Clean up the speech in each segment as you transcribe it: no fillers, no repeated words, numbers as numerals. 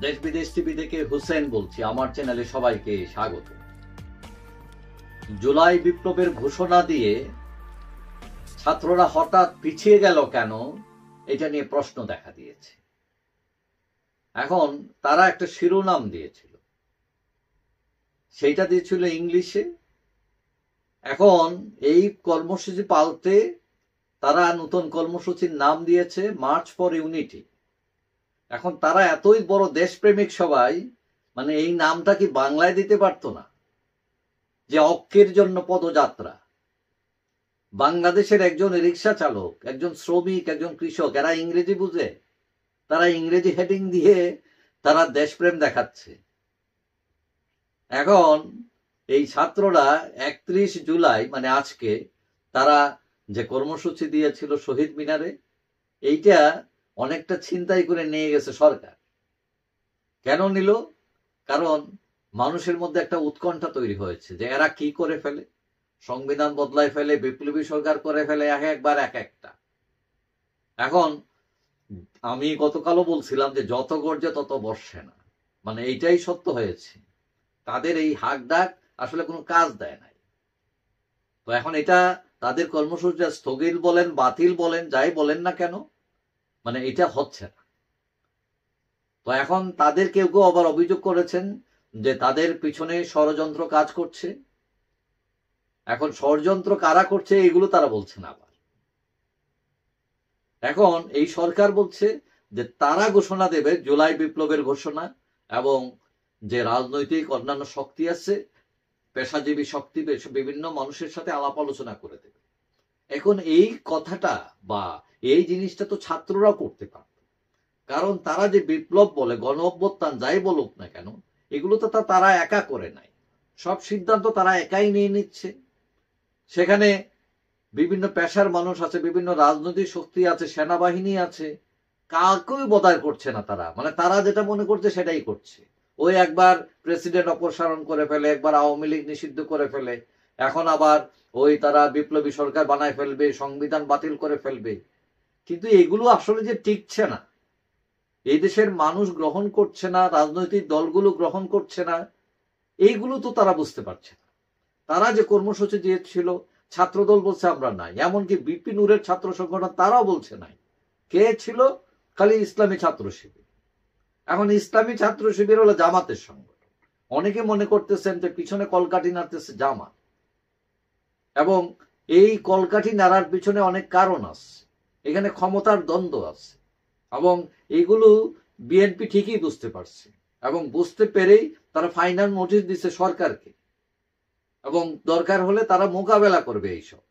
দেশ বিদেশ টিভি থেকে হুসেন বলছি। আমার চ্যানেলে সবাইকে স্বাগত। জুলাই বিপ্লবের ঘোষণা দিয়ে ছাত্ররা হঠাৎ পিছিয়ে গেল কেন, এটা নিয়ে প্রশ্ন দেখা দিয়েছে। এখন তারা একটা শিরোনাম দিয়েছিল, সেইটা দিয়েছিল ইংলিশে। এখন এই কর্মসূচি পাল্টে তারা নতুন কর্মসূচির নাম দিয়েছে মার্চ ফর ইউনিটি। এখন তারা এতই বড় দেশপ্রেমিক সবাই, মানে এই নামটা কি বাংলায় দিতে পারতো না? যে ঐক্যের জন্য পদযাত্রা। বাংলাদেশের একজন রিক্সা চালক, একজন শ্রমিক, একজন কৃষক, এরা ইংরেজি বুঝে? তারা ইংরেজি হেডিং দিয়ে তারা দেশপ্রেম দেখাচ্ছে। এখন এই ছাত্ররা 31 জুলাই মানে আজকে তারা যে কর্মসূচি দিয়েছিল শহীদ মিনারে, এইটা অনেকটা ছিনতাই করে নিয়ে গেছে সরকার। কেন নিল? কারণ মানুষের মধ্যে একটা উৎকণ্ঠা তৈরি হয়েছে যে এরা কি করে ফেলে, সংবিধান বদলায় ফেলে, বিপ্লবী সরকার করে ফেলে, একবার এক একটা। এখন আমি গতকালও বলছিলাম যে যত গর্জে তত বর্ষে না, মানে এইটাই সত্য হয়েছে। তাদের এই হাক ডাক আসলে কোনো কাজ দেয় নাই। তো এখন এটা তাদের কর্মসূচি স্থগিত বলেন, বাতিল বলেন, যাই বলেন না কেন, মানে এটা হচ্ছে না। তো এখন তাদের কেউ কেউ আবার অভিযোগ করেছেন যে তাদের পিছনে ষড়যন্ত্র কাজ করছে। এখন ষড়যন্ত্র কারা করছে এগুলো তারা বলছে না। আবার এখন এই সরকার বলছে যে তারা ঘোষণা দেবে জুলাই বিপ্লবের ঘোষণা, এবং যে রাজনৈতিক অন্যান্য শক্তি আছে, পেশাজীবী শক্তি, বিভিন্ন মানুষের সাথে আলাপ আলোচনা করে দেবে। এখন এই কথাটা বা এই জিনিসটা তো ছাত্ররা করতে পারত, কারণ তারা যে বিপ্লব বলে, গণ অভ্যুত্থান যাই বলুক না কেন, এগুলো তো তারা একা করে নাই। সব সিদ্ধান্ত তারা একাই নিয়ে নিচ্ছে। সেখানে বিভিন্ন পেশার মানুষ আছে, বিভিন্ন রাজনৈতিক শক্তি আছে, সেনাবাহিনী আছে, কাউকেই বদার করছে না তারা। মানে তারা যেটা মনে করছে সেটাই করছে। ওই একবার প্রেসিডেন্ট অপসারণ করে ফেলে, একবার আওয়ামী লীগ নিষিদ্ধ করে ফেলে, এখন আবার ওই তারা বিপ্লবী সরকার বানায় ফেলবে, সংবিধান বাতিল করে ফেলবে। কিন্তু এগুলো আসলে যে টিকছে না, এই দেশের মানুষ গ্রহণ করছে না, রাজনৈতিক দলগুলো গ্রহণ করছে না, এইগুলো তো তারা বুঝতে পারছে না। তারা যে কর্মসূচি দিয়েছিল, ছাত্রদল বলছে আমরা নাই, এমনকি বিপি নূরের ছাত্র সংগঠন তারাও বলছে নাই। কে ছিল? খালি ইসলামী ছাত্র শিবির। এখন ইসলামী ছাত্র শিবির হলো জামাতের সংগঠন। অনেকে মনে করতেছেন যে পিছনে কলকাঠি নাড়তেছে জামাত, এবং এই কলকাঠি নাড়ার পিছনে অনেক কারণ আছে। এখানে ক্ষমতার দ্বন্দ্ব আছে, এবং এইগুলো বিএনপি ঠিকই বুঝতে পারছে, এবং বুঝতে পেরেই তারা ফাইনাল নোটিশ দিচ্ছে সরকারকে, এবং দরকার হলে তারা মোকাবেলা করবে এইসব।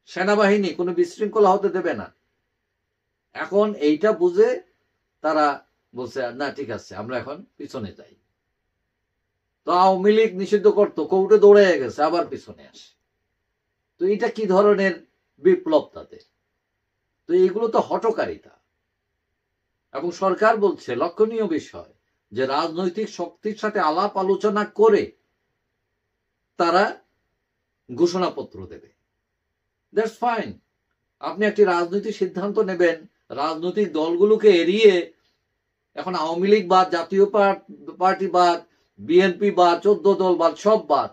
সেনাবাহিনী কোনো বিশৃঙ্খলা হতে দেবে না। এখন এইটা বুঝে তারা বলছে না ঠিক আছে, আমরা এখন পিছনে যাই। তো আওয়ামী লীগ নিষিদ্ধ করতো, কোর্টে দৌড়ে গেছে, আবার পিছনে আসে। তো এটা কি ধরনের বিপ্লব তাদের? তো এইগুলো তো হঠকারিতা। এবং সরকার বলছে লক্ষণীয় বিষয় যে রাজনৈতিক শক্তির সাথে আলাপ আলোচনা করে তারা ঘোষণাপত্র দেবে। That's fine. আপনি একটি রাজনৈতিক সিদ্ধান্ত নেবেন, রাজনৈতিক দলগুলোকে এড়িয়ে এখন আওয়ামী লীগ বাদ, জাতীয় পার্টি বাদ, বিএনপি বাদ, 14 দল বাদ, সব বাদ।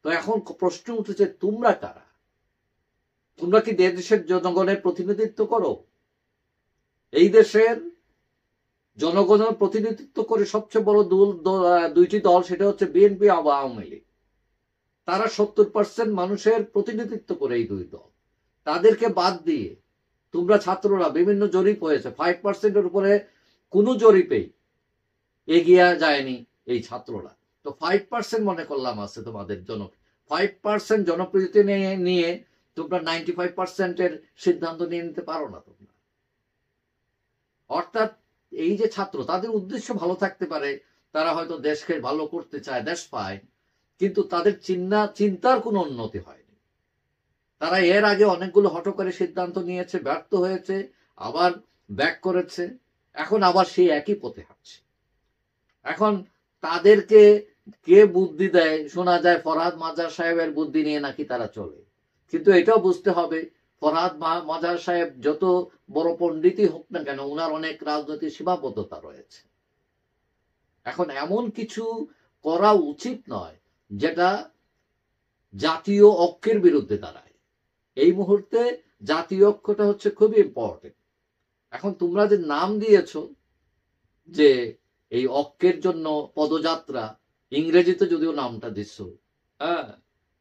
তো এখন প্রশ্ন উঠেছে তোমরা কারা? তোমরা কি দেশের জনগণের প্রতিনিধিত্ব করো? এই দেশের জনগণের প্রতিনিধিত্ব করে সবচেয়ে বড় দুইটি দল, সেটা হচ্ছে বিএনপি আর আওয়ামী লীগ। তারা 70% মানুষের প্রতিনিধিত্ব করে এই দুই দল। তাদেরকে বাদ দিয়ে তোমরা ছাত্ররা, বিভিন্ন জরিপ হয়েছে, 5%-এর উপরে কোনো জরিপেই এগিয়ে যায়নি এই ছাত্ররা। তো 5% মনে করলাম আছে তোমাদের 5% জনপ্রিয়তা নিয়ে তোমরা 95%-এর সিদ্ধান্ত নিয়ে নিতে পারো না তোমরা। অর্থাৎ এই যে ছাত্র, তাদের উদ্দেশ্য ভালো থাকতে পারে, তারা হয়তো দেশকে ভালো করতে চায়, দেশ পায়, কিন্তু তাদের চিন্তার কোনো উন্নতি হয়নি। তারা এর আগে অনেকগুলো হঠকারী সিদ্ধান্ত নিয়েছে, ব্যর্থ হয়েছে, আবার ব্যাক করেছে, এখন আবার সেই একই পথে হাঁটছে। এখন তাদেরকে কে বুদ্ধি দেয়? শোনা যায় ফরহাদ মাজার সাহেবের বুদ্ধি নিয়ে নাকি তারা চলে। কিন্তু এটাও বুঝতে হবে ফরহাদ মাজার সাহেব যত বড় পণ্ডিতই হোক না কেন, ওনার অনেক রাজনৈতিক সীমাবদ্ধতা রয়েছে। এখন এমন কিছু করা উচিত নয় যেটা জাতীয় ঐক্যের বিরুদ্ধে দাঁড়ায়। এই মুহূর্তে জাতীয় ঐক্যটা হচ্ছে খুবই ইম্পর্টেন্ট। এখন তোমরা যে নাম দিয়েছ যে এই ঐক্যের জন্য পদযাত্রা, ইংরেজিতে যদিও নামটা দিচ্ছ, হ্যাঁ,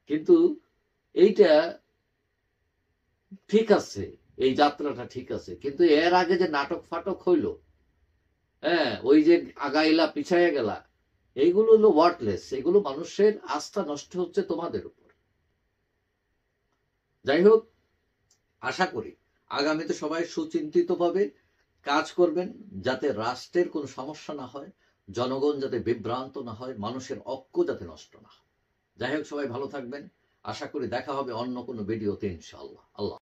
কিন্তু এইটা ঠিক আছে, এই যাত্রাটা ঠিক আছে, কিন্তু এর আগে যে নাটক ফাটক হইল, হ্যাঁ, ওই যে আগাইলা পিছাইয়া গেলা, এইগুলো হলো ওয়ার্ডলেস। এগুলো মানুষের আস্থা নষ্ট হচ্ছে তোমাদের উপর। যাই হোক, আশা করি আগামীতে সবাই সুচিন্তিতভাবে কাজ করবেন, যাতে রাষ্ট্রের কোনো সমস্যা না হয়, জনগণ যাতে বিভ্রান্ত না হয়, মানুষের ঐক্য যাতে নষ্ট না হয়। যাই হোক, সবাই ভালো থাকবেন। আশা করি দেখা হবে অন্য কোনো ভিডিওতে, ইনশাআল্লাহ। আল্লাহ।